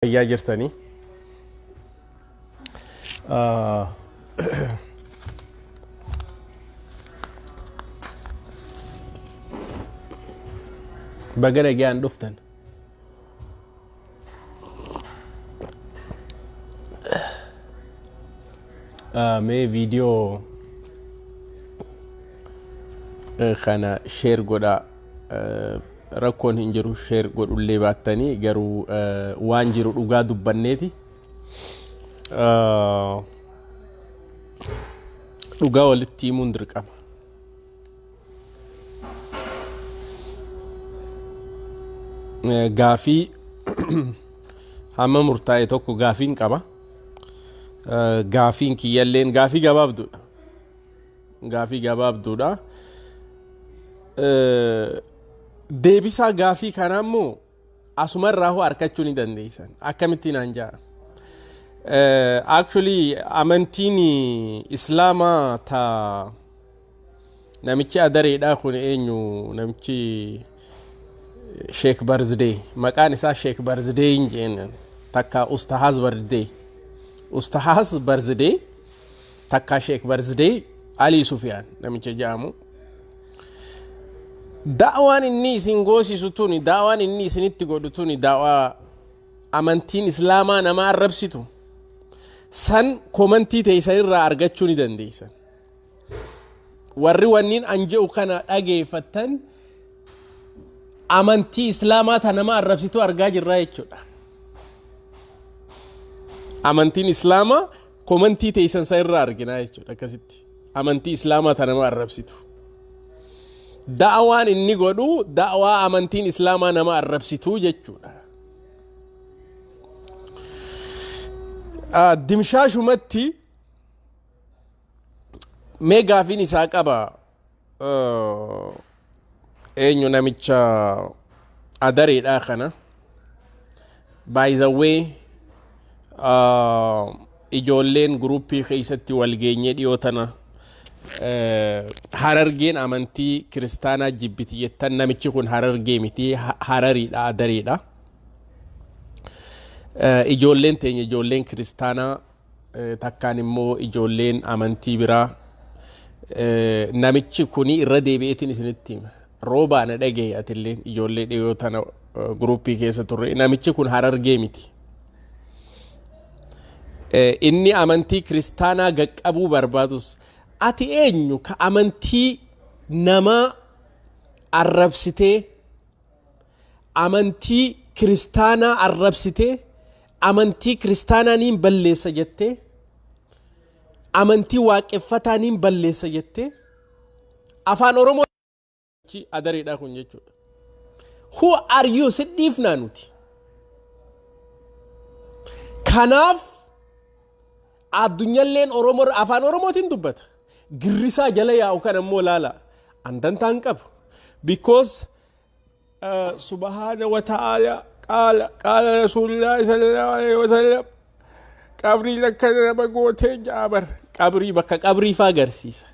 يا جرتني بقرا جان دفتن مي فيديو خانا شير قدا ركون هنجرو شير قد اللي باتني جرو وانجرو لغادو بنيتي لغاو لتي مندرك أما غافي هما مرتاي توكو غافين كما غافين كي يلين غافي غباب دودا غافي غباب دودا deebisaa gaafii kana immoo asumarraa hoo argachuu ni dandeessan akkamittiin anjaa actually amantiin islaamaa ta namichi adareedhaa kun eenyu namichi Sheikh Barzday maqaan isaa Sheikh Barzday injeen takka Ustahaz Barzday takka Sheikh Barzday Ali Sufyan namichi jaamu da'waan inni isin goosisu tuni da'waan inni isinitti godhu tuni da'waa amantiin islaamaa nama arrabsitu san komantii teessan irraa argachuu ni dandeessan warri wanniin anje'u kana dhageeffattan amantii islaamaa ta nama arrabsitu argaa jirraa jechuudha amantiin islaamaa komantii teessan san irraa arginaa jechuudha akkasitti amantii islaamaa ta nama arrabsitu da'waan inni godhu da'waa amantiin islaamaa nama arrabsituu jechuudha dimshaashumatti mee gaafiin isaa qaba eenyu namicha adareedhaa kana by the way ijoolleen gruupii keessatti wal geenyee dhiyootana harargeen amantii kiristaanaa jibbiti jettan namichi kun harargee miti harariidha adareedha ijoolleen teenya ijoolleen kiristaanaa takkaan immoo ijoolleen amantii biraa namichi kuni irra deebi'eetiin isinitti hima roobaana dhagee atilleen ijoollee dhiyootana gruupii keessa turre namichi kun harargee miti inni amantii kiristaanaa gaqqabuu barbaadus ati eenyu ka amantii nama arrabsitee amantii kiristaanaa arrabsitee amantii kiristaanaa niin balleessa jettee amantii waaqeffataa niin balleessa jettee afaan oromoo adareedhaa kun jechuudha who are you sidhiifnaa nuti kanaaf addunyalleen oromoo afaan oromootiin dubbata girrisaa jala yaa'u kan ammoo laala andantaan qabu because subhaana wa ta'ala qaala rasuulillaahi sallallahu alaihi wasallam qabrii lakka nama gootee jaabar qabrii bakka qabrii faa agarsiisa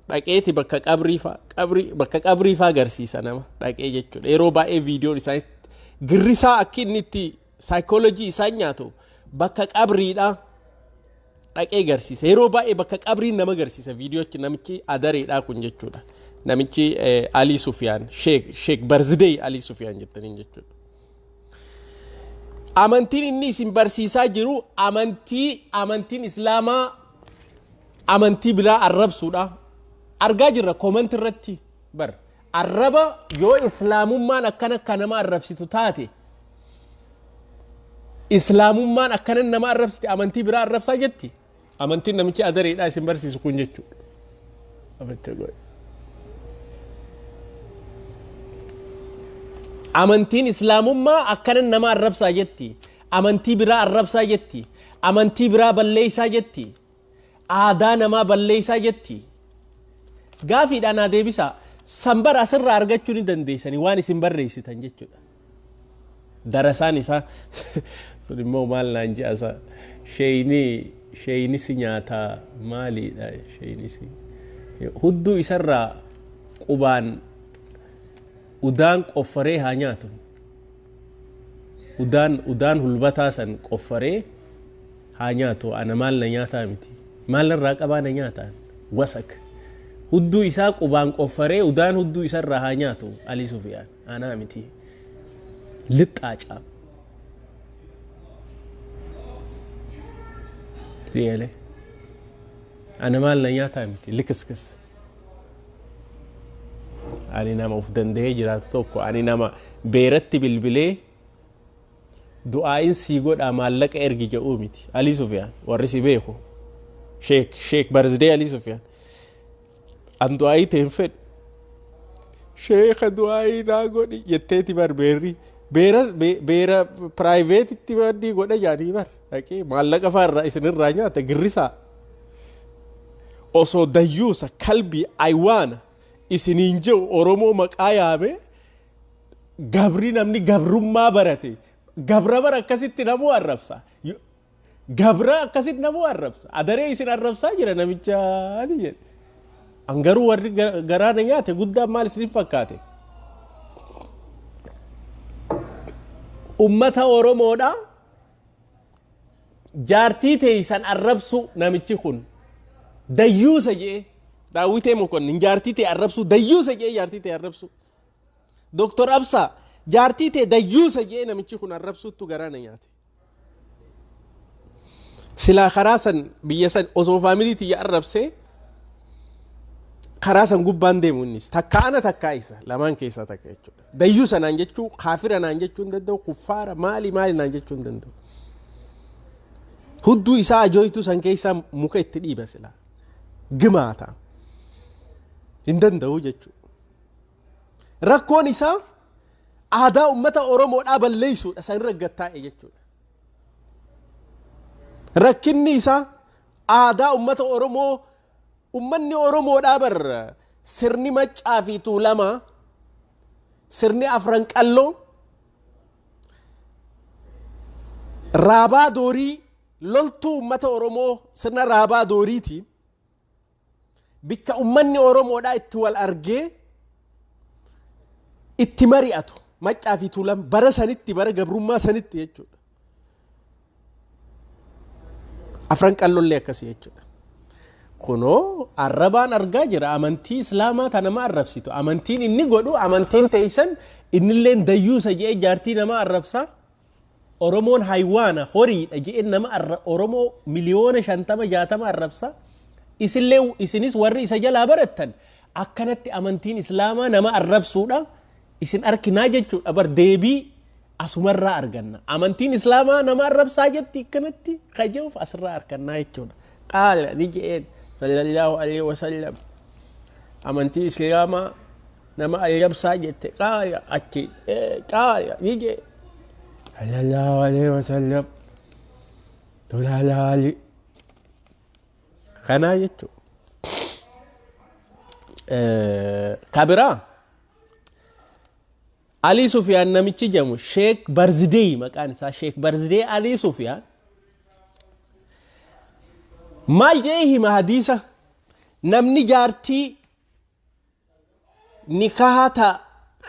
dhaqeeti bakka qabrii faa agarsiisa nama dhaqee jechuudha yeroo baay'ee viidiyoon isaa girrisaa akka inni itti saayikoolojii isaa nyaatu bakka qabriidha dhaqee agarsiisa yeroo baay'ee bakka qabriin nama agarsiisa viidiyoochi namichi adareedhaa kun jechuudha namichi Ali Sufyan Sheikh Barzday Ali Sufyan jettaniin jechuudha amantiin inni isin barsiisaa jiru amantiin islaamaa amantii biraa arrabsuudha argaa jirra comment irratti bar arraba yoo islaamummaan akkana akka nama arrabsitu taate islaamummaan akkana nama arrabsite amantii biraa arrabsaa jetti amantiin namichi adareedhaa isin barsiisu kun jechuudha amantiin islaamummaa akkana nama arrabsaa jetti amantii biraa arrabsaa jetti amantii biraa balleessaa jetti aadaa namaa balleessaa jetti gaafiidhaan adeebisa sanbar asirraa argachuu ni dandeessanii waan isin barreessitan jechuudha darasaan isaa sun immoo maal naan je'asa sheeyni si nyaataa maaliidha sheeyni si hudduu isarraa qubaan udaan qoffaree haa nyaatu udaan hulbataa san qoffaree haa nyaatu ana maal na nyaataa miti maal irraa qabaa na nyaataan wasak hudduu isaa qubaan qoffaree udaan hudduu isa irraa haa nyaatu Ali Sufyaan anaa miti lixaaca tiyeele ana maal na nyaataa miti likiskis ani nama uf danda'ee jiraatu tokko ani nama beeratti bilbilee du'aayin sii godhaa maallaqa ergi jedhuu miti Ali Sufyaan warri si beeku sheek Barzidee Ali Sufyaan an du'aayii ta'een fedhu sheeka du'aayii naa godhi jetteeti bar beera piraayiveetitti baddii godha jaanii bar dhaqee maallaqa faarraa isinirraa nyaata girrisaa osoo dayyuusa kalbii aywaana isiniin jedhu Oromoo maqaa yaame gabri namni gabrummaa barate gabra bara akkasitti namuu arrabsa gabra akkasitti namuu arrabsa adaree isin arrabsaa jira namicha ni jedhe angaruu warri garaana nyaate guddaan maal isiniif fakkaate ummata Oromoodha jaartii teeysan arrabsu namichi kun dayyuusa jee daawwitee mokonnin jaartii tee arrabsu dayyuusa jee jaartii tee arrabsu Dr. Absa jaartii tee dayyuusa jee namichi kun arrabsuuttu garaana nyaate silaa karaa san biyya san osoo faamiliitii ya arrabsee karaa san gubbaan deemu innis takka ana takkaa isa lamaan keessaa takka jechuudha dayyuusa naan jechuu kaafira naan jechuu hin danda'u kuffaara maali naan jechuu hin danda'u hudduu isaa ajooytuu san keessaa muka itti dhiiba silaa gimaata hin danda'u jechuudha rakkoon isaa aadaa ummata Oromoodhaa balleessuudha san raggattaa'e jechuudha rakkinni isaa aadaa ummata Oromoo ummanni Oromoodhaa bar sirni maccaa fi tuulamaa sirni afran qalloo raabaa doorii loltuu ummata Oromoo sirna raabaa dooriitiin bikka ummanni Oromoodhaa itti wal argee itti mari'atu maccaa fi tuulam bara sanitti bara gabrummaa sanitti jechuudha afran qallollee akkasii jechuudha kunoo arrabaan argaa jira amantii islaamaa ta nama arrabsitu amantiin inni godhu amantiin teeysan innilleen dayyuusa jee jaartii nama arrabsaa Oromoon haywaana horiidha jee nama Oromoo miliyoona 50-60 arrabsaa isinis warri isa jalaa barattan akkanatti amantiin islaamaa nama arrabsuudha isin arkinaa jechuudha bar deebii asumarraa arganna amantiin islaamaa nama arrabsaa jetti akkanatti kajeuf asirraa arkannaa jechuudha qaala ni jeen sallallahu alaihi wasallam amantii islaamaa nama arrabsaa jette qaala achi qaala ni jeen sallallahu alaihi wasallam dolalaali kana jechuudha kabira Ali Sufyaan namichi jedhamu Sheek Barzidee maqaan isaa Sheek Barzidee Ali Sufyaan maal jee hima hadiisa namni jaartii nikaata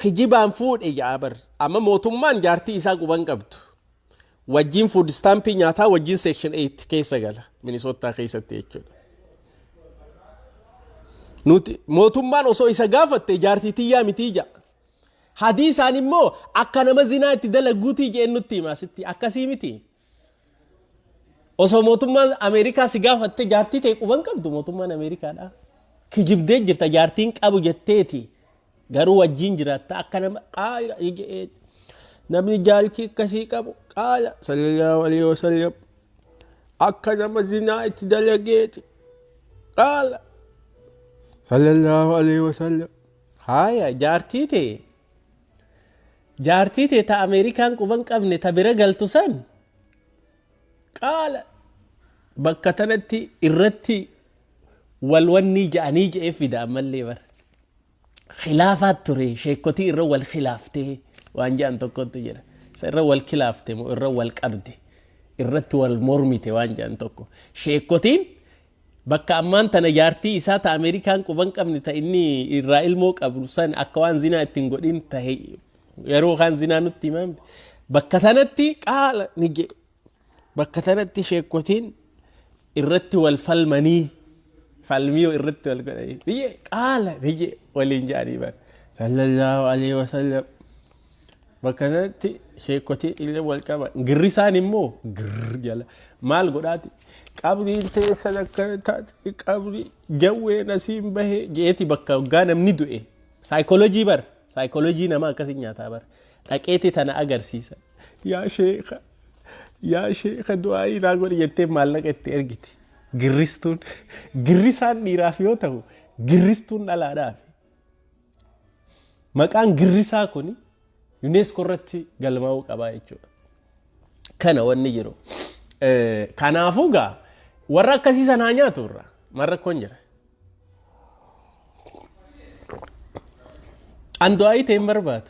kijibaan fuudhe jaabar amma mootummaan jaartii isaa quban qabdu wajjin food stampii nyaataa wajjin section 8 keessa gala Minnesota keessatti jechuudha nuti mootummaan osoo isa gaafatte jaartii tiyyaa miti jaa hadiisaan immoo akka nama zinaa itti dalaguutii jeen nutti hima sitti akkasii miti osoo mootummaan Ameerikaa si gaafatte jaartii ta'e quban qabdu mootummaan Ameerikaadha kijibdee jirta jaartiin qabu jetteeti garuu wajjin jiraatta akka nama qaala namni jaaltii akkasii qabu qaala sallallahu alaihi wasallam akka nama zinaa itti dalageeti qaala sallallahu alaihi wasallam haya jaartii ta'e ta Ameerikaan quban qabne ta bira galtu san qaala bakka tanatti irratti walwanni ja'anii je'ee fida ammallee bar khilaafaat ture sheekotii irra wal khilaaftee waan ja'an tokkotu jira irra wal khilaafte moo irra wal qabde irratti wal mormite waan ja'an tokko sheekotiin bakka ammaan tana jaartii isaa ta Ameerikaan quban qabne ta inni irraa ilmoo qabu san akka waan zinaa ittiin godhin tahe yeroo kan zinaa nutti himamte بكتنتي قال نجي بكتنتي شيكوتين الرت والفلمني فالميو الرت والقرأي نجي قال نجي والإنجاني بان صلى الله عليه وسلم بكتنتي شيكوتين اللي والكما قرسان مو قر جلا مال قراتي قبري انت سلكتات قبري جوي نسيم به جيتي بكا وغانا مني دوئي سايكولوجي بر سايكولوجي نما كسي نياتا بر تاكيتي تنا اغرسيسا يا شيخ دعائي ناغور يتي مالك اتي ارغيتي غريستون غريسان ديرافيو تاو غريستون دالا دافي مقان غريسا كوني يونسكو رتي غلماو قبا يچو كان وني جيرو كانافوغا ورا كسيسا نانيا تورا مره كونجرا ان دعائي تيمبر بات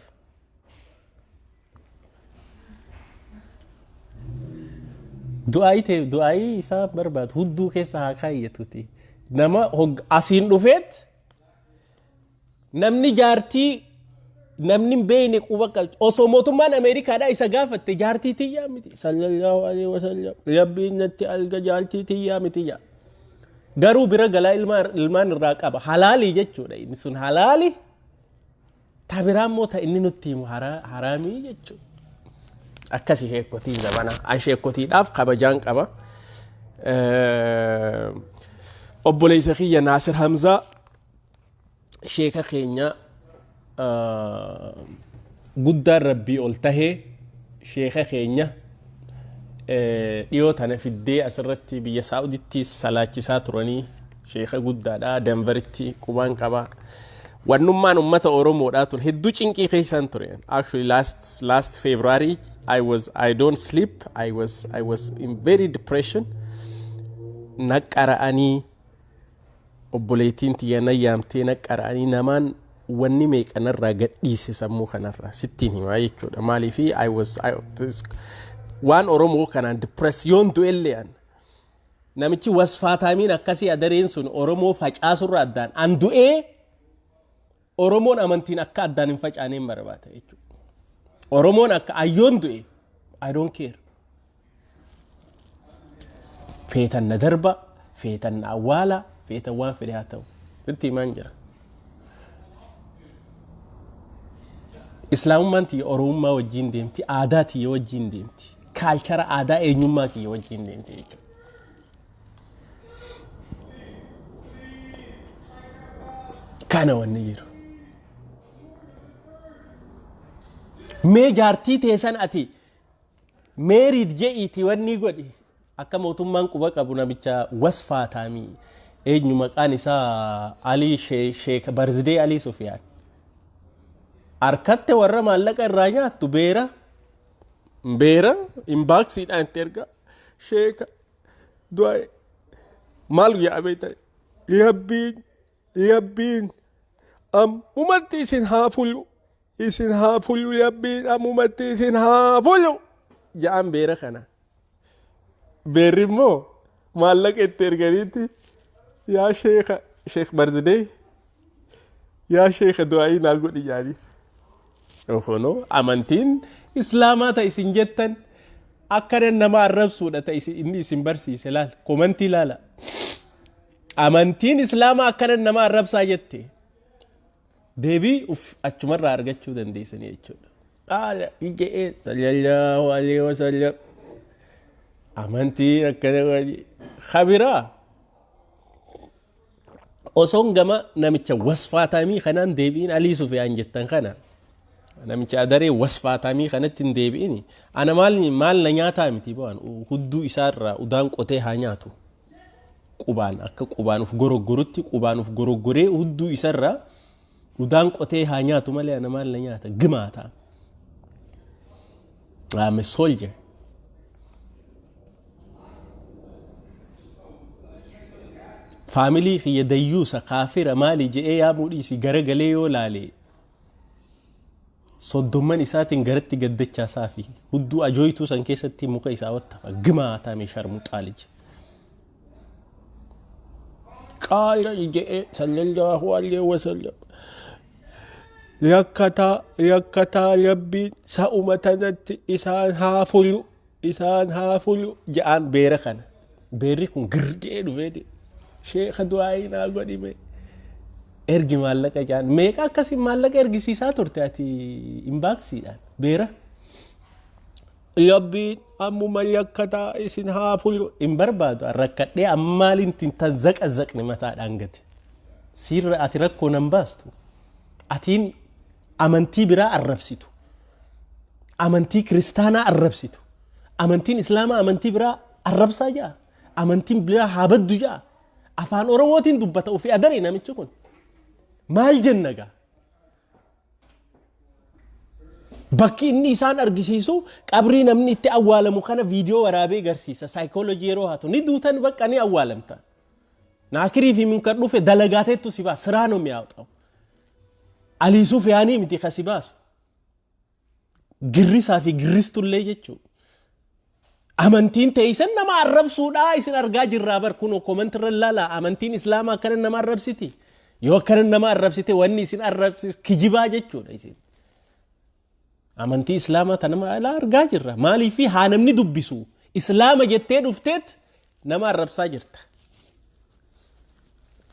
دعائي حساب برباد هدو كيسا حكايتوتي نما اسين دفت نمني جارتي نمني بينك وبقى اوسوموتمان امريكا دا اسا غافت جارتي تيامتي صلى الله عليه وسلم يبي نتي الغا جالتي تيامتي يا غارو بيرا غلا المان راقب حلالي جچو دا انسون حلالي تابرامو تا اني نتيم حرامي جچو akkasi sheekotii zabana ay sheekotiidhaaf kabajaan qaba obboleessa kiyya Naasir Hamzaa sheeka keenya guddaan rabbii ol tahee sheeka keenya dhiyoo tana fiddee asirratti biyya Saa'uditti salaachisaa turanii sheeka guddaadha Denveritti qubaan qaba wannummaan ummata Oromoodhaa tun hedduu cinqii keessan ture actually last February I don't sleep I was in very depression naqara'anii obboleettiin tiyana yaamtee naqara'anii namaan wanni meeqanarraa gadhiise sammuu kanarraa sittiin himaa jechuudha maaliif waan Oromoo kanaan depress yoon du'ellean namichi wasfaataamiin akkasii adareen sun Oromoo facaasurra addaan an du'ee Oromoon amantiin akka addaan hin facaaneen barbaada jechuudha Oromoon akka ayyoon du'e I don't care feetan na darba feetan na awwaala feetan waan fedhe haa ta'u itti himaan jira islaamummaan tiyya oromummaa wajjin deemti aadaa tiyya wajjin deemti kaalchara aadaa eenyummaa kiyya wajjin deemti jechuudha kana wanni jiru mee jaartii teessan ati meerid je'iiti wanni godhi akka mootummaan quba qabu namicha wasfaataamii eenyu maqaan isaa Ali Sheekh Barzidee Ali Sufiyaan harkatte warra maallaqa irraa nyaattu beera inbaaksiidhaan itti erga sheeka du'e maal yaabeta yabbiin ummatti isin haa fulu yabbiin ummatti isin haa fulu ja'an beera kana beerri immoo maallaqa itti erganiitti yaa sheekh Barzidee yaa sheekha du'aayii naal godhi jaaniif ohono amantiin islaamaa ta isin jettan akkana nama arrabsuudha ta inni isin barsiise laal komantii laala amantiin islaamaa akkana nama arrabsaa jette deebii achumarraa argachuu dandeessanii jechuudha qaala ijee sallallahu alaihi wasallam amantiin akkana khabiraa osoon gama namicha wasfaataamii kanaan deebiin Alii Sufiyaan jettan kana namicha adaree wasfaataamii kanatti hin deebi'ini ana maal na nyaataa miti ba'an hudduu isaarraa udaan qotee haa nyaatu qubaan akka qubaan uf goroggorutti qubaan uf goroggoree hudduu isaarraa udaan qotee haa nyaatu malee ana maal na nyaata gimaata I'm a soldier family khiyya dayyuusa kaafira maali je'ee yaa mudhiisi garagalee yoo laale soddomman isaatiin garatti gaddachaa saafi hudduu ajooytuu san keessatti muka isaa wattafa gimaata mee sharmuxaalij qaala je'ee sallallahu alaihi wasallam yakkataa rabbiin sa'uma tanatti isaan haa fulu ja'aan beera kana. Beerri kun girjee dhufeeti. Sheekha du'aayii naa godhime. Ergi maallaqa jaan meeqa akkasiin maallaqa ergisiisaa turte ati imbaaksiidhaan beera. Rabbiin ammuma yakkataa isin haa fulu hin barbaadu rakkadhee ammaaliin tan zaqazaqne mataadhaan gate. Sirra ati rakkoo nan baastu. Atiin amantii biraa arrabsitu. Amantii kiristaanaa arrabsitu. Amantiin islaamaa amantii biraa arrabsaa jaa. Amantiin biraa haa baddu jaa. Afaan Oromootiin dubbata ofii adaree namichi kun. Maal jenna gaa? Bakki inni isaan argisiisu qabrii namni itti awwaalamu kana viidiyoo waraabee agarsiisa. Saayikoolojii yeroo haatu ni duutan bakka ni awwaalamta. Naakirii fi munkar dhufe dalagaateettu si baasa. Siraa no mi'aawxawu. Aliisuuf yaanii miti kasi baasu. Girrisaa fi girristullee jechuudha. Amantiin teessan nama arrabsuudhaa isin argaa jirraa bar kunoo komantirra laalaa amantiin islaamaa akkana nama arrabsiti. Yoo akkana nama arrabsite wanni isin arrabsi kijibaa jechuudha isin. Amantii islaamaa tana nama argaa jirra. Maaliif haa namni dubbisu islaama jettee dhufteet nama arrabsaa jirta.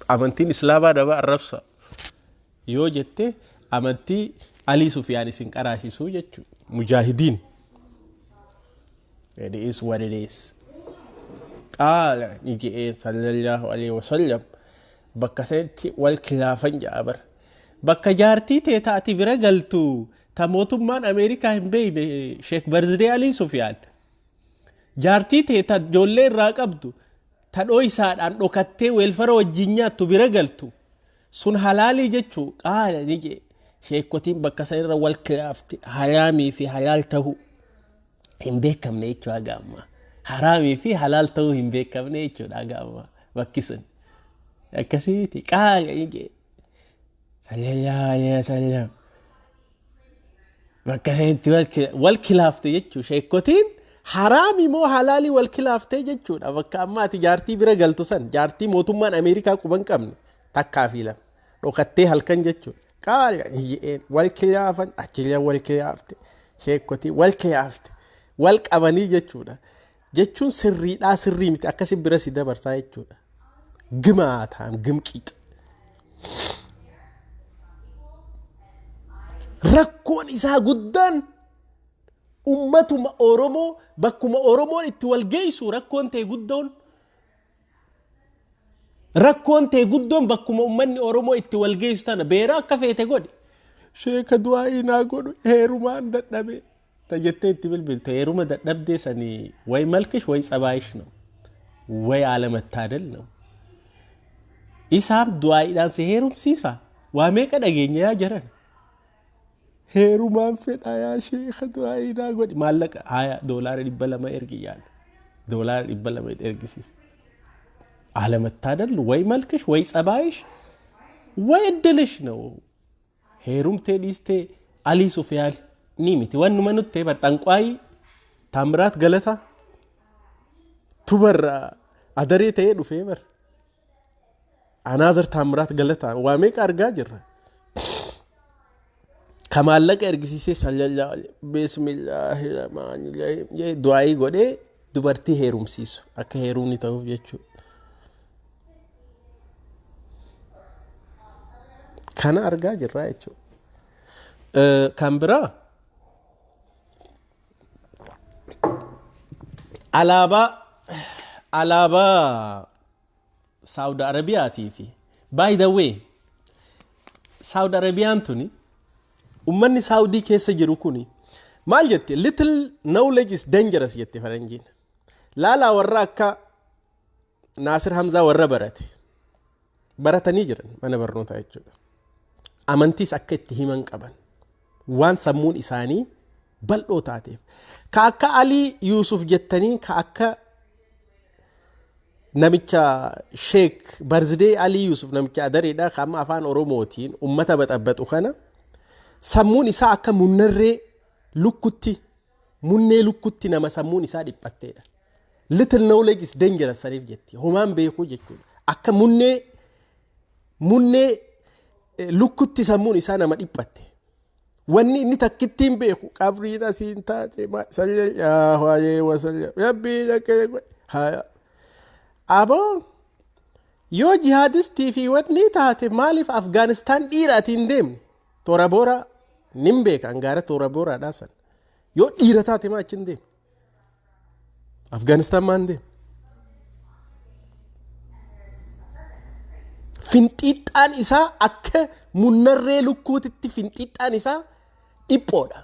Amantiin islaamaa nama arrabsa. Yoo jette amantii Alii Sufyaan isin qaraasisuu jechuudha. Mujaahidiin. It is what it is. Qaala ni jedhee sallallahu alaihi wasallam bakka sanatti wal khilaafan jaabar. Bakka jaartii tee taati bira galtu ta mootummaan Ameerikaa hin beeyne Sheek Barzidee Alii Sufyaan. Jaartii tee ta ijoollee irraa qabdu ta dhooysaadhaan dhokattee weelfara wajjin nyaattu bira galtu. Sun halaalii jechuu qaala ni jedhe sheekotiin bakka sanirra wal khilaafte haraamii fi halaal ta'uu. Hin beekamne jechuudha gaamma. Haraamii fi halaal ta'uu hin beekamne jechuudha gaamma. Bakki sun. Akkasiiti qaala ni jedhe. Sallallahu alaihi wasallam. Bakka sanatti wal khilaafte jechuudha. Sheekotiin haraamii moo halaalii wal khilaafte jechuudha. Bakka amma ati jaartii bira galtu san jaartii mootummaan Ameerikaa quban qabne takkaa fi lama. Dhokattee halkan jechuudha. Qaala ni jedheen wal khilaafan achillee wal khilaafte. Sheekotii wal khilaafte. Wal qabanii jechuudha. Jechuun sirriidhaa sirrii miti akkasi bira si dabarsaa jechuudha. Gimaataan gimqiixa. Rakkoon isaa guddaan ummatuma Oromoo bakkuma Oromoon itti wal geessu rakkoon ta'e guddoon. Rakkoon ta'e guddoon bakkuma ummanni Oromoo itti wal geessu tana beera akka feete godhe. Sheeka du'aayii naa godhu heerumaan dadhabee. Tajaajiltee itti bilbiltu heeruma dadhabdee sanii way malkish way tsabaayish no way alamataadal no isaaf du'aayiidhaan si heerumsiisa waa meeqa dhageenya yaa jiran heerumaan fedha yaa sheeka du'aayii naa godhi maallaqa haya $200 ergi yaala $200 ergisiisa alamataadal way malkish way tsabaayish way eddelish no heerumtee dhiistee Alii Sufyaan ni miti waan numa nutti barxanqaay Taamiraat Galataa tubarra adaree ta'ee dhufee bar Anaazar Taamiraat Galataa waa meeqa argaa jirra kamaallaqa ergisiisee sallallahu alaihi bismillahir rahmaanir rahiim du'aayii godhee dubartii heerumsiisu akka heerumni ta'uuf jechuudha. Kana argaa jirra jechuudha. Kan biraa alaabaa Saudi Arabiyaatii fi by the way Saudi Arabiyaan tuni ummanni Saudi keessa jiru kuni maal jette little knowledge is dangerous jette faranjiin laalaa warra akka Naasir Hamzaa warra baratanii jiran mana barnootaa jechuudha. Amantiis akka itti himan qaban waan sammuun isaanii bal'oo taateef ka akka Alii Yuusuf jettanii ka akka namicha Sheek Barzidee Alii Yuusuf namicha adareedha ka amma afaan Oromootiin ummata baxabbatu kana sammuun isaa akka munnarree lukkutti nama sammuun isaa dhiphatteedha. Little knowledge is dangerous saniif jetti homaan beekuu jechuudha akka munnee lukkutti sammuun isaa nama dhiphatte wanni inni takkittiin beeku qabriin asiin taate sallallahu alaihi wasallam rabbii lakkee haya aboo yoo jihaadistii fi wanni taate maaliif Afgaanistaan dhiiraatiin deemne toora boora nin beeka angaara toora booraadhaa san yoo dhiira taate maa achiin deemne Afgaanistaan maan deemne finxixaan isaa akka munnarree lukkuutitti finxixaan isaa dhiphoodha.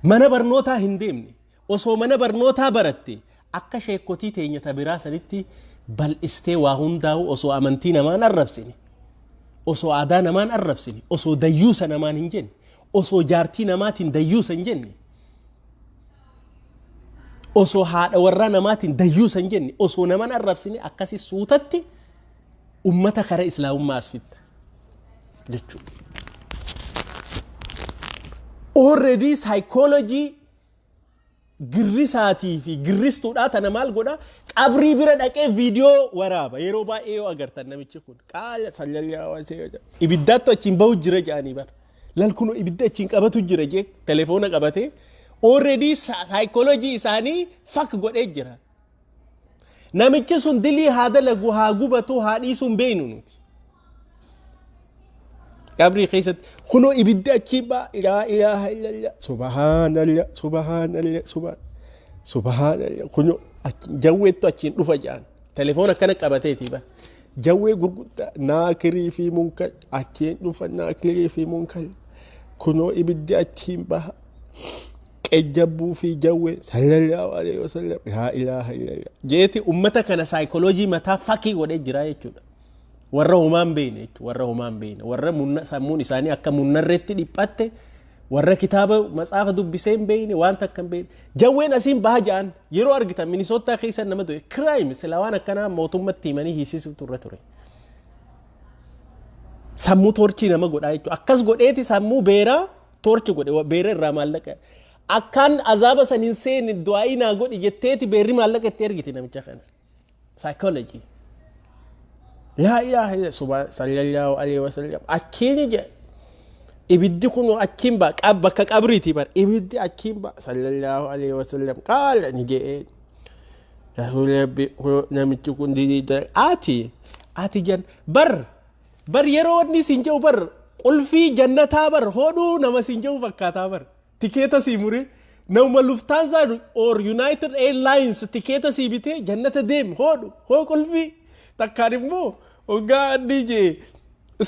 Mana barnootaa hin deemne osoo mana barnootaa baratte akka sheekotii teenyata biraa sanitti bal'istee waa hundaa'u osoo amantii namaan arrabsine osoo aadaa namaan arrabsine osoo dayyuusa namaan hin jenne osoo jaartii namaatiin dayyuusa hin jenne osoo haadha warraa namaatiin dayyuusa hin jenne osoo namaan arrabsine akkasi suutatti ummata kara islaamummaa asfitta jechuudha. Already psychology girrisaatii fi girristuudhaa tana maal godha qabrii bira dhaqee viidiyoo waraaba yeroo baay'ee yoo agartan namichi kun qaala sallallahu ibiddaattu achiin bahu jira jedhanii bara lalkuno ibidda achiin qabatu jira jee telefoona qabatee already psychology isaanii fak godhee jira. Namichi sun dilii haa dalagu haa gubatu haa dhiisuun beeynu nuti. Qabrii keessatti kunoo ibidda achii baa laa ilaaha illallah subhaanallah subhaanallah subhaanallah kunoo jawweettu achiin dhufa jedhan telefoona akkana qabateeti bara jawwee gurguddaa naakirii fi munkar achiin dhufa naakirii fi munkar kunoo ibiddi achiin baha qejjabbuu fi jawwee sallallahu alaihi wasallam laa ilaaha illallah jeeti ummata kana psychology mataa fakii godhee jira jechuudha. Warra humaan beeyne jechuudha warra humaan beeyne warra sammuun isaanii akka munnarreetti dhiphatte warra kitaaba matsaafa dubbiseen beeyne waan takka hin beeyne jawween asiin baha jedhan yeroo argitan Minnesota keessa nama du'e crime sila waan akkanaa mootummatti himanii hiisisuu turre ture. Sammuu torchii nama godhaa jechuudha akkas godheeti sammuu beeraa torchi godhe beera irraa maallaqa akkaan azaaba saniin seeni du'aayii naa godhi jetteeti beerri maallaqa itti ergiti namicha kana psychology. Laa ilaaha illallah sallallahu alaihi wasallam achiin je ibiddi kun achiin bakka qabriiti bar ibiddi achiin sallallahu alaihi wasallam qaala ni jee rasuulli namichi kun didii ati jan bar yeroo wanni sinjau bar qulfii jannataa bar hodhuu nama sinjau fakkaataa bar tikeeta sii mure nama Lufthansa or United Airlines tikeeta sii bitee jannata deem hodhu hoo qulfii takkaan immoo ogaa DJ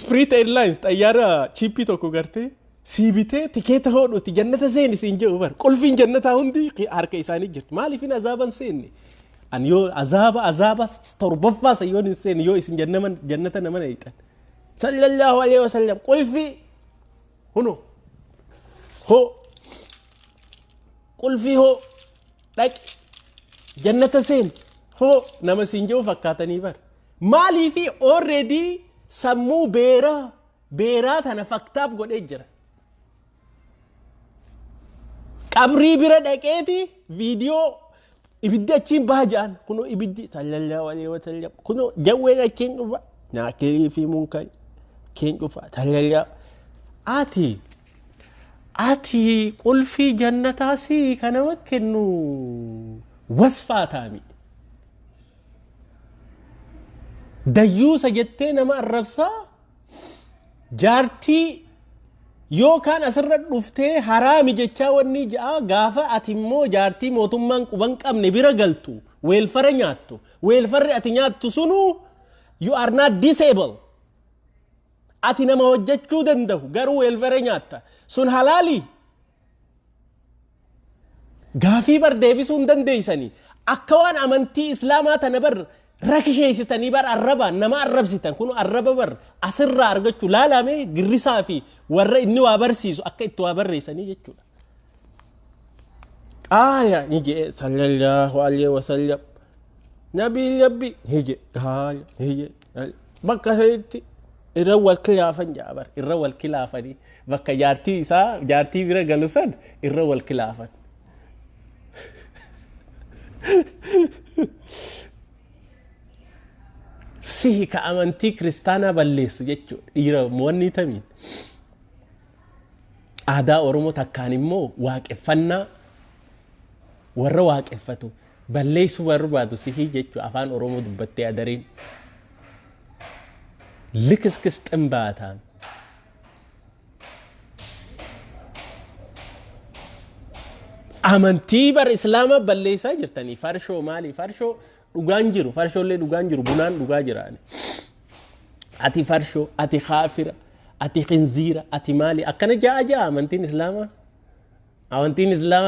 Spirit Airlines xayyaara chippii tokko gartee sii bitee tikeeta hodhuuti jannata seeni siin jedhu bar qulfiin jannataa hundi harka isaanii jirti maaliifin azaaban seenne an yoo azaaba torbaffaa sayyoon hin seenne yoo isin jannata nama hiixan sallallahu alaihi wasallam qulfii huno ho qulfii ho dhaqi jannata seen ho nama siin jedhu fakkaatanii bar maaliifi already sammuu beeraa tana faktaaf godhee jira. Qabrii bira dhaqeeti viidiyoo ibiddi achiin baha jedhan kunoo ibiddi sallallahu alaihi wasallam kunoo jawween achiin dhufa naakirii fi munkar achiin dhufa sallallahu ati qulfii jannataasi kanama kennu wasfaa taami. Dayyuusa jettee nama arrabsaa jaartii yookaan asirra dhuftee haraami jechaa wanni ja'a gaafa ati immoo jaartii mootummaan quban qabne bira galtu weelfara nyaattu weelfarri ati nyaattu sunu you are not disabled ati nama hojjechuu danda'u garuu weelfara nyaatta sun halaali gaafii bar deebisuu hin dandeeysanii akka waan amantii islaamaa tana bar rakisheessitanii bar arraba nama arrabsitan kun arraba bar asirraa argachuu laalame girrisaa fi warra inni waa barsiisu akka itti waa barreessanii jechuudha. Qaala ni jedhe sallallahu alaihi wasallam nabi hije qaala hije bakka heetti irra wal khilaafan jaabar irra wal khilaafanii bakka jaartii bira galu san irra wal khilaafan. Sihi ka amantii kiristaanaa balleessu jechuudha dhiira moonni tamiin aadaa Oromoo takkaan immoo waaqeffannaa warra waaqeffatu balleessuu barbaadu sihii jechuu afaan Oromoo dubbattee adareen likiskis ximbaataan amantii bar islaama balleessaa jirtanii farshoo maali farshoo dhugaan jiru farshoollee dhugaan jiru bunaan dhugaa jiraani ati farshoo ati khaafira ati khinziira ati maali akkana jaa amantiin islaama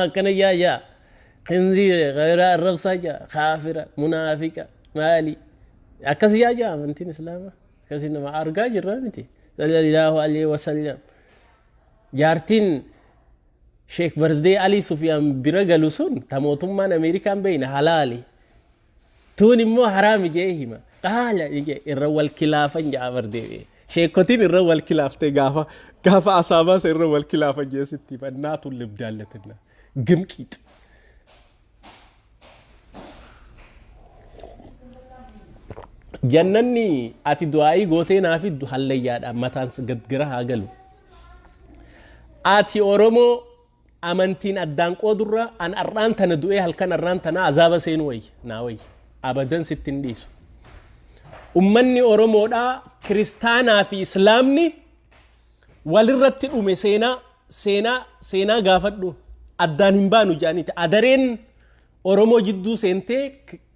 akkana jaa khinziira ghayra arrabsa jaa khaafira munaafiqa maali akkas jaa amantiin islaama akkas nama argaa jirra miti sallallahu alaihi wasallam jaartiin Sheikh Birthday Ali Sufyan bira galusun tamotummaan Amerikaan bayna halaali tuun immoo haraami jee hima qaala irra wal kilaafan jaa bardee sheekotiin irra wal kilaaftee gaafa asaabaas irra wal kilaafan jee sitti bannaatu libdaallatina gimqiit jannanni ati du'aa'ii gootee naafi hallayyaadha mataan gadgira haa galu ati Oromoo amantiin addaan qoodurra an arraan tana du'ee halkan arraan tana azaaba seenu way abadan sittin dhiisu ummanni Oromoodha kiristaanaa fi islaamni walirratti dhume seenaa gaafadhu addaan hin baanu jaaniti adareen Oromoo jidduu seentee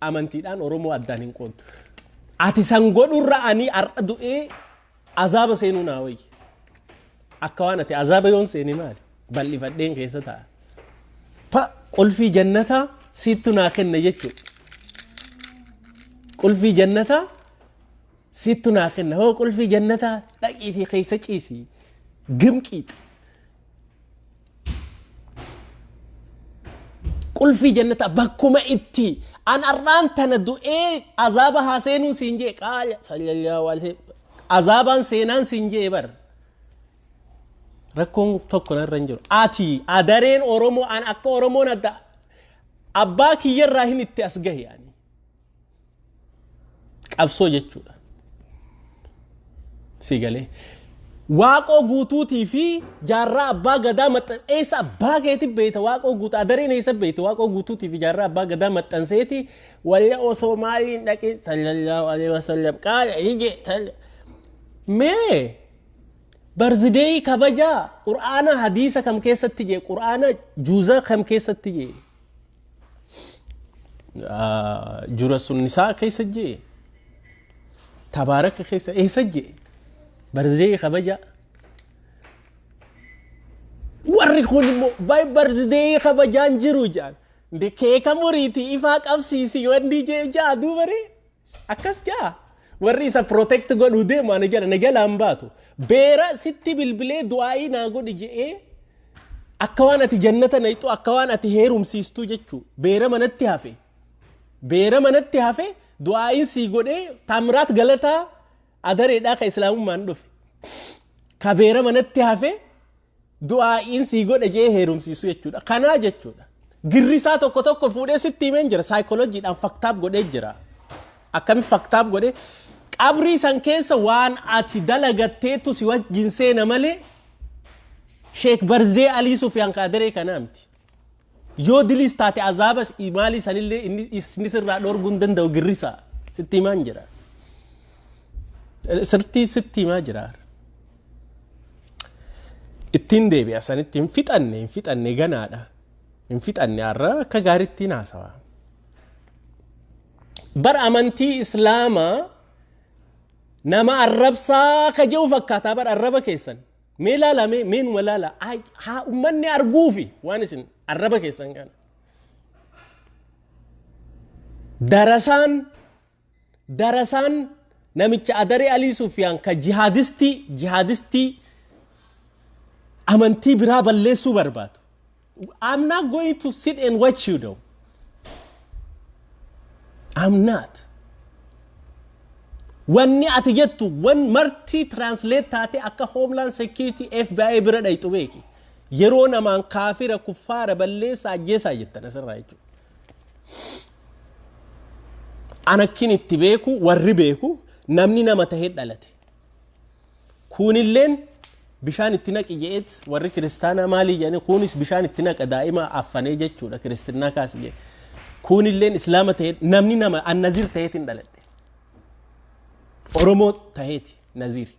amantiidhaan Oromoo addaan hin qoodu ati san godhurra ani ar'a du'ee azaaba seenu naa way akka waan ati azaaba yoon seeni maali bal'ifadheen keessa ta'a qulfii jannataa siittu naa kenna jechuudha qulfii jannataa siittu naa kenna hoo qulfii jannataa dhaqiitii keessa ciisii gimqiit qulfii jannataa bakkuma itti an arraan tana du'ee azaaba haa seenuu siin jee qaala sallallahu alaihi azaabaan seenaan siin jee bar rakkoon tokko narra hin jiru ati adareen Oromoo an akka Oromoon adda abbaa kiyyarraa hin itti as gahe ani qabsoo jechuudha si galee waaqoo guutuutii fi jaarraa abbaa gadaa maxxanseessa abbaa keetii beeyta waaqoo guutuu adareen eessa beeyta waaqoo guutuutii fi jaarraa abbaa gadaa maxxanseeti wallee osoo maaliin dhaqee sallallahu alaihi wasallam qaala hije mee Birthday kabaja Qur'aana hadiisa kam keessatti jee Qur'aana juuza kam keessatti jee jura sunnisaa keessa jee tabaaraka keessa eessa jee Birthday kabaja warri kun immoo bay Birthday kabajaan jiru jaan de keeka muriiti ifaa qabsiisi wanni jee jaaduu bare akkas jaa warri isa protect godhu deemaa najalaan baatu beera sitti bilbilee du'aa'ii naa godhi je'ee akka waan ati jannata nayxu akka waan ati heerumsiistu jechuu beera manatti hafe du'aa'iin sii godhee taamiraat galataa adareedhaa ka islaamummaan dhufe ka beera manatti hafe du'aa'iin sii godhe jee heerumsiisu jechuudha kanaa jechuudha girrisaa tokko fuudhee sitti himeen jira saayikolojiidhaan faktaab godhee jira akkami faktaab godhee qabrii san keessa waan ati dalagatteetu si wajjin seena malee Sheikh Birthday Ali Sufyan Kadiree kanaamti yoo dilis taate azaabas imaali sanillee inni sirraa dhorguun danda'u girrisa sitti himaan jira sitti himaa jira ittiin deebi'a sanitti hin fixanne ganaadha hin fixanne har'a akka gaariitti naasawa bar amantii islaamaa nama arrabsaa ka jiru fakkaata bar arraba keessan mee laalame meen walaala haa ummanni arguufi waan isin arraba keessan kana darasaan namicha Adaree Ali Sufyan ka jihadistii amantii biraa balleessuu barbaadu I'm not going to sit and watch you though I'm not wanni ati jettu wan marti translate taate akka Homeland Security FBI bira dhayxu beeki yeroo namaan kaafira kuffaara balleessaa ajjeesaa jettan asirraa jechuudha anakkin itti beeku warri beeku namni nama tahee dhalate kunilleen bishaan itti naqi je'eet warri kiristaanaa maalii jedhanii kunis bishaan itti naqa daa'ima affanee jechuudha kiristinaa kaasi jedhe kunilleen islaama ta'e namni nama annazir ta'eetiin dhaladhe oromoo ta'eeti nazir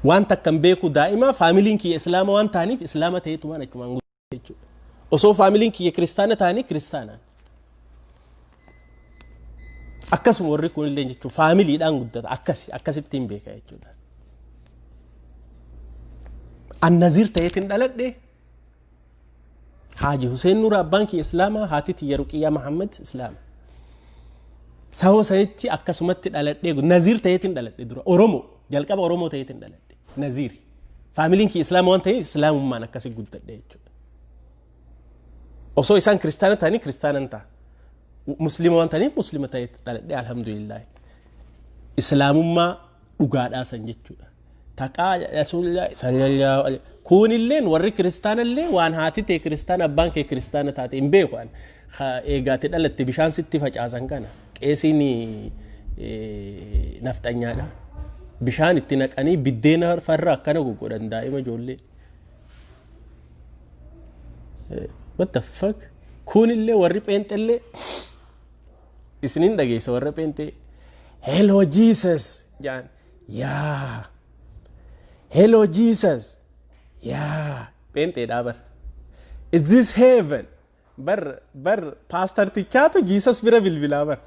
waan takkan beeku daa'ima faamiliin kiyya islaama waan ta'aniif islaama ta'eetu waan achumaan jechuudha osoo faamiliin kiyya kiristaana ta'anii kiristaanaan akkasuma warri kunillee jechuun faamiliidhaan guddata akkasittiin beeka jechuudha. Annazir ta'eetiin dhaladhe Haaji Hussein Nuur abbaan kiyya islaamaa haati tiyya Ruqiyyaa Muhammad islaama. Sawoo sanitti akkasumatti dhaladhe Nazir ta'eetiin dhaladhe dura Oromoo jalqaba Oromoo ta'eetiin dhaladhe Nazir. Faamiliin kiyya islaama waan ta'eef islaamummaan akkasi guddadhe jechuudha. Osoo isaan kiristaana ta'anii kiristaanan ta'a. Muslima waan ta'aniif muslima ta'eet dhaladhe alhamdulillah islaamummaa dhugaadhaa san jechuudha taqaa rasuulillah sallallahu alaihi kunilleen warri kiristaanallee waan haati ta'e kiristaana abbaan kee kiristaana taate hin beeku an eegaate dhalatte bishaan sitti facaasan kana qeesiin nafxanyaadha bishaan itti naqanii biddeena farra akkana goggodhan daa'ima ijoollee what the fuck kunillee warri pheenxellee isinin dhageessa warra pheenxee hello Jesus jaan yaa hello Jesus yaa pheenxee dhaabar is this heaven bar pastor tichaatu Jesus bira bilbilaa bar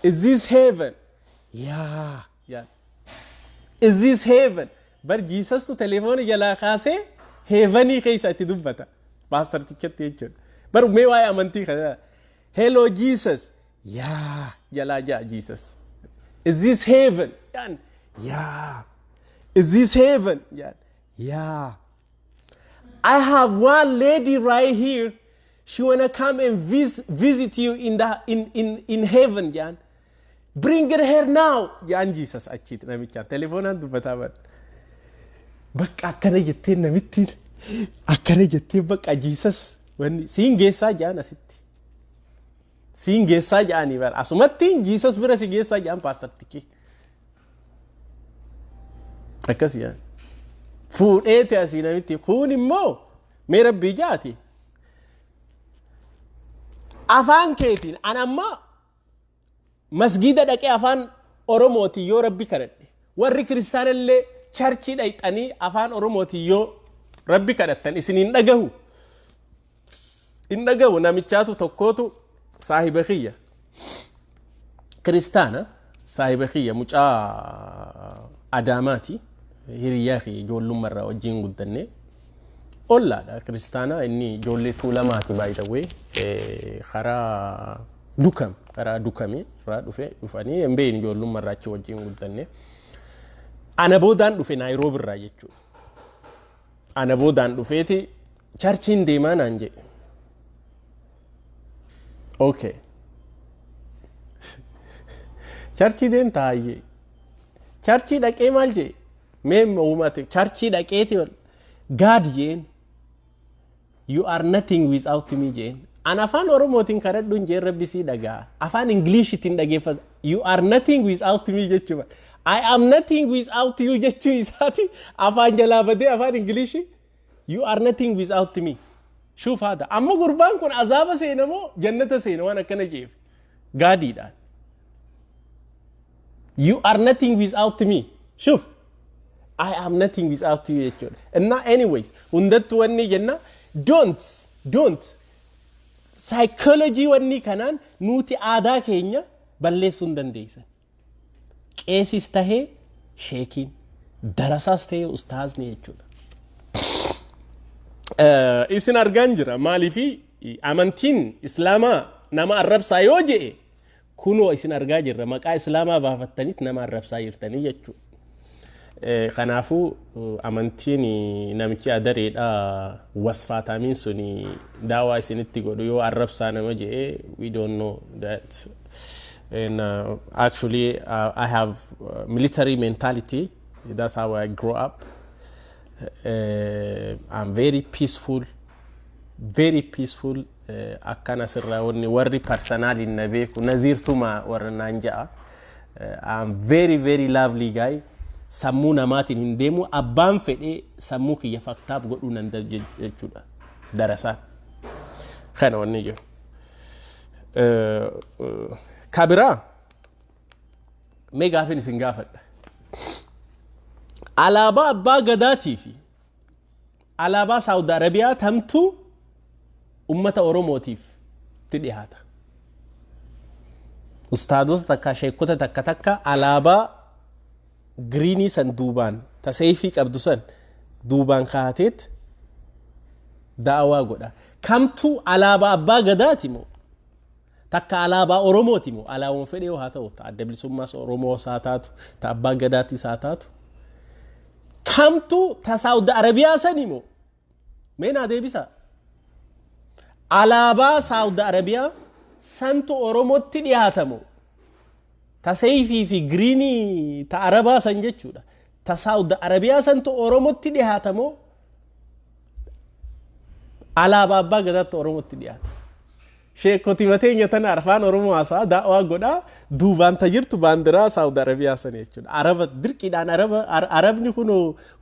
is this heaven yaa is this heaven bar Jesus tu telefooni jalaa kaasee heaveni keessa itti dubbata pastor tichatti jechuudha bar mee waa'ee amantii kana hello Jesus yeah jalaja Jesus is this heaven yeah is this heaven yeah I have one lady right here she wanna come and visit you in heaven jan bring her here now jan Jesus achit namicha telefonan dubbata bakka akkana jettee namittiin akkana jettee bakka Jesus wanni siin geessaa jan asitti siin geessaa jaanii bar asumatti Jesus bira si geessaa jaan pastor tiki akkasi yaa fuudheete asii namitti kun immoo mee rabbii jaati afaan keetiin an amma masgida dhaqee afaan oromooti yoo rabbi kadhadhe warri kiristaanallee charchii dhayxanii afaan oromooti yoo rabbi kadhattan isin hin dhagahu namichaatu tokkootu صاحب خية كريستانا صاحب خية مجا أداماتي هرياخي جول مرة وجين قدني أولا دا كريستانا إني جولي طولماتي باي ذا واي خرا دوكامي خرا دوفاني يمبين جول مرة وجين قدني أنا بودان دوفي نايروبي رايجو أنا بودان دوفيتي چرچين ديمان أنجي okay charchi den taaye charchi dhaqee maal jee mee uumate charchi dhaqeeti God jeen you are nothing without me jeen an afaan oromootiin kadhadhuun jeen rabbi sii dhagaa afaan ingiliishitiin dhageeffata you are nothing without me jechuudha I am nothing without you jechuu isaati afaan jalaa badee afaan ingiliishi you are nothing without me شوف هذا أما قربان كون عذاب سينمو جنة سينمو أنا كنا جيف قادي دان you are nothing without me شوف I am nothing without you and now anyways وندت واني جنة don't psychology واني كنان نوتي آدا كينيا بلي سندن ديسا كيسي استهي شيكين درسا استهي أستاذني يجود isin argaan jira maalifi amantiin islaamaa nama arrabsaa yoo jee kunoo isin argaa jirra maqaa islaamaa baafattaniit nama arrabsaa jirtanii jechuudha kanaafuu amantiin namichi adareedha wasfaatamiin suni daawaa isinitti godhu yoo arrabsaa nama jee we don't know that and actually I have military mentality that's how I grew up I'm very peaceful akkana sirra wonni warri personal in nabeeku nazir suma warra nanjaa I'm very lovely guy sammuu namaatiin hin deemu abbaan fedhee sammuu kiyya faktaaf godhuu nan jechuudha darasaan kana wanni jiru kabiraa mee gaafin isin gaafadha alaabaa abbaa gadaatii fi alaabaa Saawud Arabiyaa tamtu ummata Oromootiif ti dhiyaata ustaadota takka sheekota takka alaabaa giriinii san duubaan taseefii qabdu san duubaan kaateet daawaa godha kamtu alaabaa abbaa gadaati moo takka alaabaa Oromooti moo alaabaan fedhee haa ta'u adda bilisummaas Oromoo haa taatu ta abbaa gadaati haa taatu kamtu ta Saawud Arabiyaa sani moo meenaa deebisa alaabaa Saawud Arabiyaa santu Oromootti dhiyaatamu ta seefii fi giriinii ta Arabaa san jechuudha ta Saawud Arabiyaa santu Oromootti dhiyaatamu alaabaa abbaa gadaatti Oromootti dhiyaata sheekoti mateenya tana arfaan Oromoo haasaa daawaa godha duubaan ta jirtu baandiraa Saawud Arabiyaa san jechuudha araba dirqiidhaan arabni kun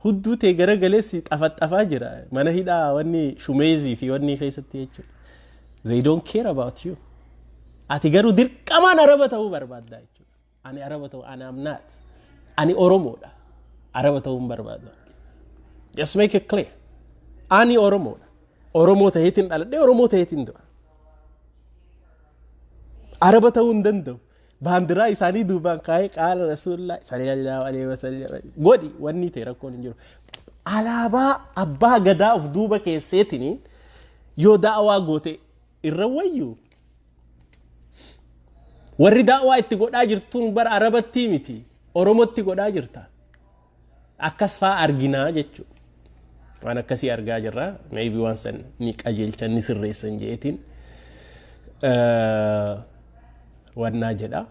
hudduu ta'e garagaleessi xafaxafaa jira mana hidhaa wanni shumeezii fi wanni keessatti jechuudha they don't care about you ati garuu dirqamaan araba ta'uu barbaadda jechuudha ani araba ta'uu ani am not ani Oromoodha araba ta'uu barbaadda just make it clear ani Oromoodha Oromoo ta'eetiin dhaladhee Oromoo ta'eetiin du'a araba ta'uu hin danda'u baandiraa isaanii duubaan kaa'ee qaala rasuulillah sallallahu alaihi wasallam godhi wanni ta'e rakkoon hin jiru alaabaa abbaa gadaa of duuba keesseetiin yoo daawaa goote irra wayyu warri daawaa itti godhaa jirtuun bara arabatti miti Oromootti godhaa jirta akkas faa arginaa jechuudha waan akkasii argaa jirra maybe waan san ni qajeelchan ni sirreessan jeetiin wannaa jedha